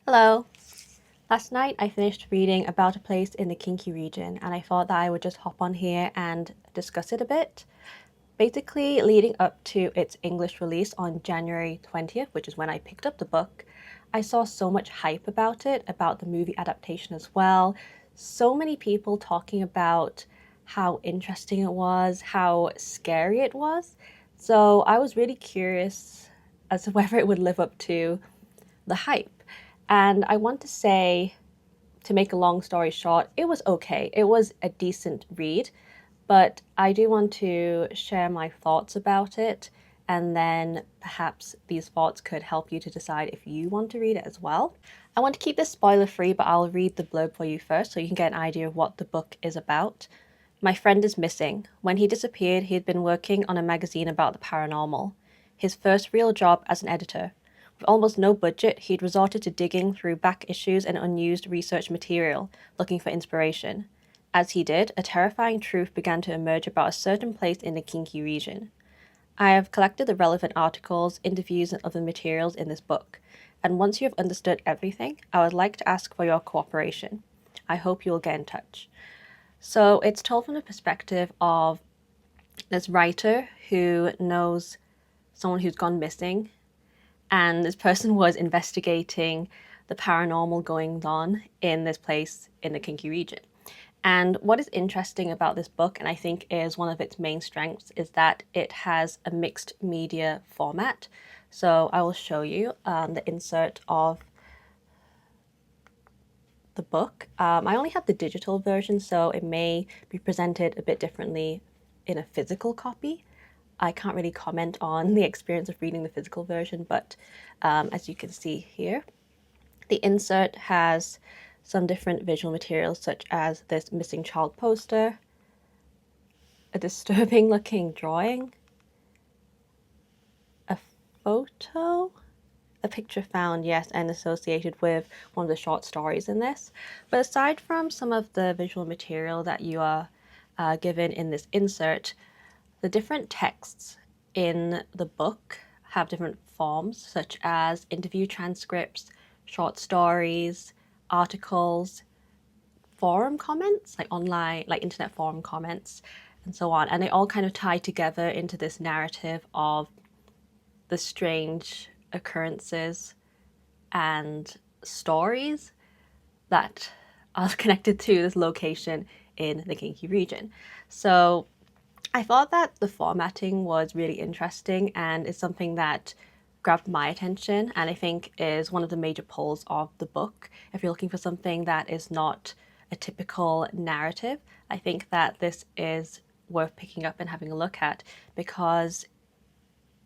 Hello. Last night I finished reading about a place in the Kinki region and I thought that I would just hop on here and discuss it a bit. Basically, leading up to its English release on January 20th, which is when I picked up the book, I saw so much hype about it, about the movie adaptation as well. So many people talking about how interesting it was, how scary it was. So I was really curious as to whether it would live up to the hype. And I want to say, to make a long story short, it was okay. It was a decent read, but I do want to share my thoughts about it, and then perhaps these thoughts could help you to decide if you want to read it as well. I want to keep this spoiler free, but I'll read the blurb for you first so you can get an idea of what the book is about. My friend is missing. When he disappeared, he had been working on a magazine about the paranormal, his first real job as an editor. With almost no budget, he'd resorted to digging through back issues and unused research material, looking for inspiration. As he did, a terrifying truth began to emerge about a certain place in the Kinki region. I have collected the relevant articles, interviews, and other materials in this book, and once you have understood everything, I would like to ask for your cooperation. I hope you will get in touch. So it's told from the perspective of this writer who knows someone who's gone missing, and this person was investigating the paranormal goings on in this place in the Kinki region. And what is interesting about this book, and I think is one of its main strengths, is that it has a mixed media format. So I will show you the insert of the book. I only have the digital version, so it may be presented a bit differently in a physical copy. I can't really comment on the experience of reading the physical version, but as you can see here, the insert has some different visual materials such as this missing child poster, a disturbing looking drawing, a photo, a picture found, yes, and associated with one of the short stories in this. But aside from some of the visual material that you are given in this insert, the different texts in the book have different forms, such as interview transcripts, short stories, articles, forum comments, like online, like internet forum comments, and so on. And they all kind of tie together into this narrative of the strange occurrences and stories that are connected to this location in the Kinki region. So I thought that the formatting was really interesting and is something that grabbed my attention, and I think is one of the major pulls of the book. If you're looking for something that is not a typical narrative, I think that this is worth picking up and having a look at, because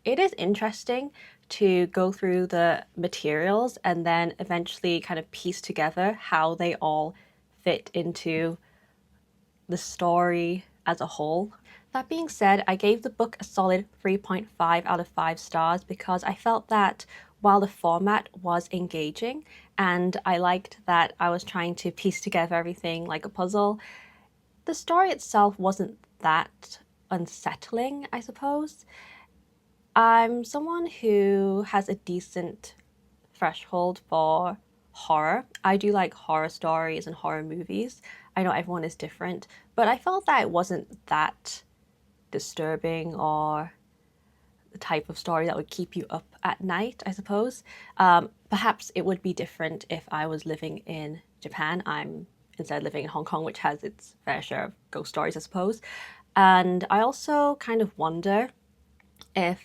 it is interesting to go through the materials and then eventually kind of piece together how they all fit into the story as a whole. That being said, I gave the book a solid 3.5 out of 5 stars because I felt that while the format was engaging and I liked that I was trying to piece together everything like a puzzle, the story itself wasn't that unsettling, I suppose. I'm someone who has a decent threshold for horror. I do like horror stories and horror movies. I know everyone is different, but I felt that it wasn't that disturbing or the type of story that would keep you up at night, I suppose. Perhaps it would be different if I was living in Japan. I'm instead living in Hong Kong, which has its fair share of ghost stories, I suppose. And I also kind of wonder if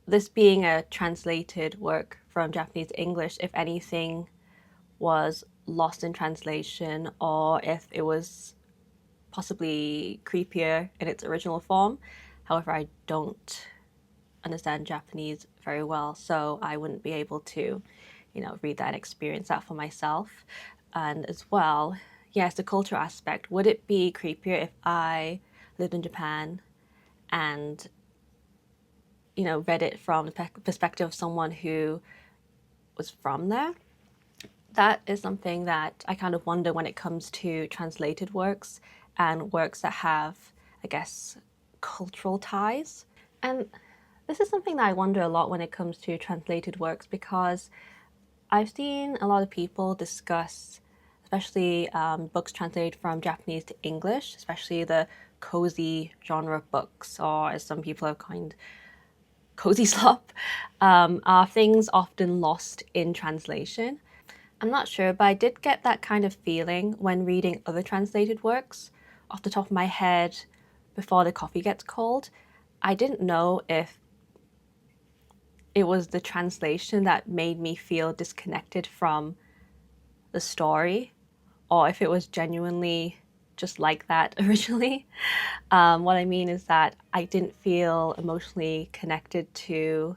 this being a translated work from Japanese to English, if anything was lost in translation or if it was possibly creepier in its original form. However, I don't understand Japanese very well, so I wouldn't be able to, read that and experience that for myself. And as well, yes, the cultural aspect. Would it be creepier if I lived in Japan and, read it from the perspective of someone who was from there? That is something that I kind of wonder when it comes to translated works and works that have, I guess, cultural ties. And this is something that I wonder a lot when it comes to translated works because I've seen a lot of people discuss, especially books translated from Japanese to English, especially the cozy genre books, or as some people have coined, cozy slop, are things often lost in translation. I'm not sure, but I did get that kind of feeling when reading other translated works. Off the top of my head, Before the Coffee Gets Cold, I didn't know if it was the translation that made me feel disconnected from the story, or if it was genuinely just like that originally. What I mean is that I didn't feel emotionally connected to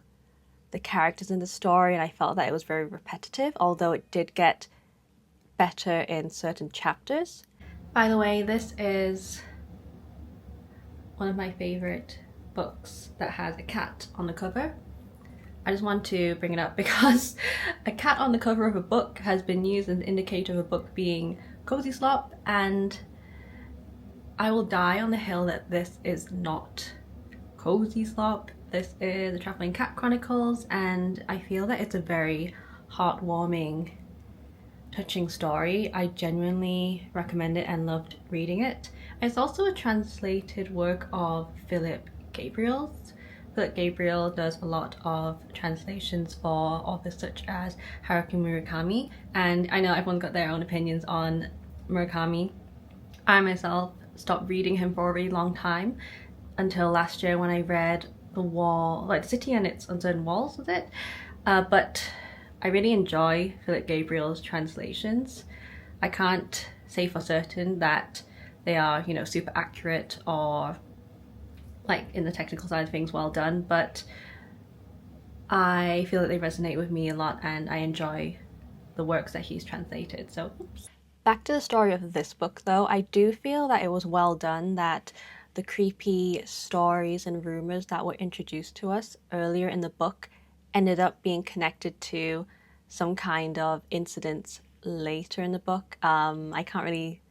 the characters in the story, and I felt that it was very repetitive, although it did get better in certain chapters. By the way, this is one of my favorite books that has a cat on the cover. I just want to bring it up because a cat on the cover of a book has been used as an indicator of a book being cozy slop, and I will die on the hill that this is not cozy slop. This is the Traveling Cat Chronicles, and I feel that it's a very heartwarming, touching story. I genuinely recommend it and loved reading it. It's also a translated work of Philip Gabriel's. Philip Gabriel does a lot of translations for authors such as Haruki Murakami, and I know everyone's got their own opinions on Murakami. I myself stopped reading him for a really long time until last year when I read The Wall, like The City and Its Uncertain Walls, was it? But I really enjoy Philip Gabriel's translations. I can't say for certain that they are, you know, super accurate or like in the technical side of things well done, but I feel that they resonate with me a lot and I enjoy the works that he's translated. So oops. Back to the story of this book though, I do feel that it was well done, that the creepy stories and rumors that were introduced to us earlier in the book ended up being connected to some kind of incidents later in the book. I can't really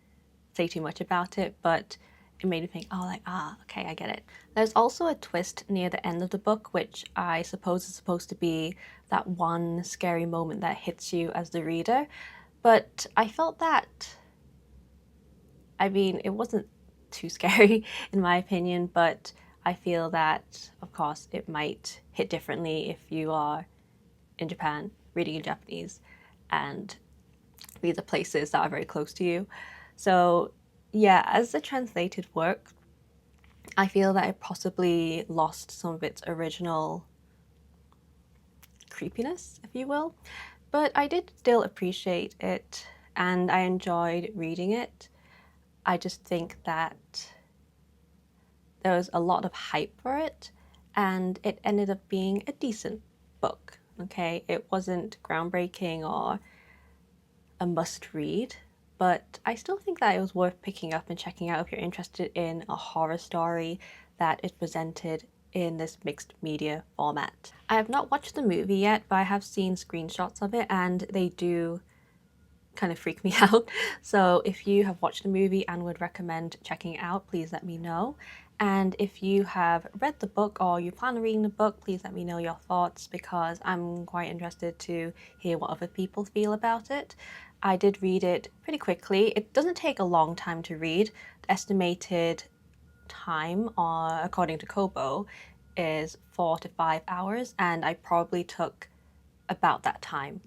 say too much about it, but it made me think, oh, like, okay, I get it. There's also a twist near the end of the book, which I suppose is supposed to be that one scary moment that hits you as the reader. But I felt that, I mean, it wasn't too scary in my opinion, but I feel that, of course, it might hit differently if you are in Japan reading in Japanese and these are places that are very close to you. So yeah, as a translated work, I feel that it possibly lost some of its original creepiness, if you will, but I did still appreciate it and I enjoyed reading it. I just think that there was a lot of hype for it and it ended up being a decent book. Okay, it wasn't groundbreaking or a must read, but I still think that it was worth picking up and checking out if you're interested in a horror story that is presented in this mixed media format. I have not watched the movie yet, but I have seen screenshots of it and they do kind of freak me out. So if you have watched the movie and would recommend checking it out, please let me know. And if you have read the book or you plan on reading the book, please let me know your thoughts because I'm quite interested to hear what other people feel about it. I did read it pretty quickly. It doesn't take a long time to read. The estimated time, according to Kobo, is 4 to 5 hours, and I probably took about that time.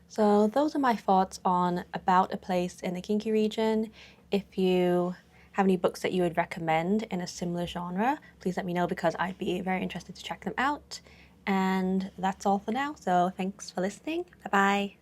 So those are my thoughts on About a Place in the Kinki region. If you have any books that you would recommend in a similar genre, please let me know because I'd be very interested to check them out. And that's all for now, so thanks for listening. Bye bye.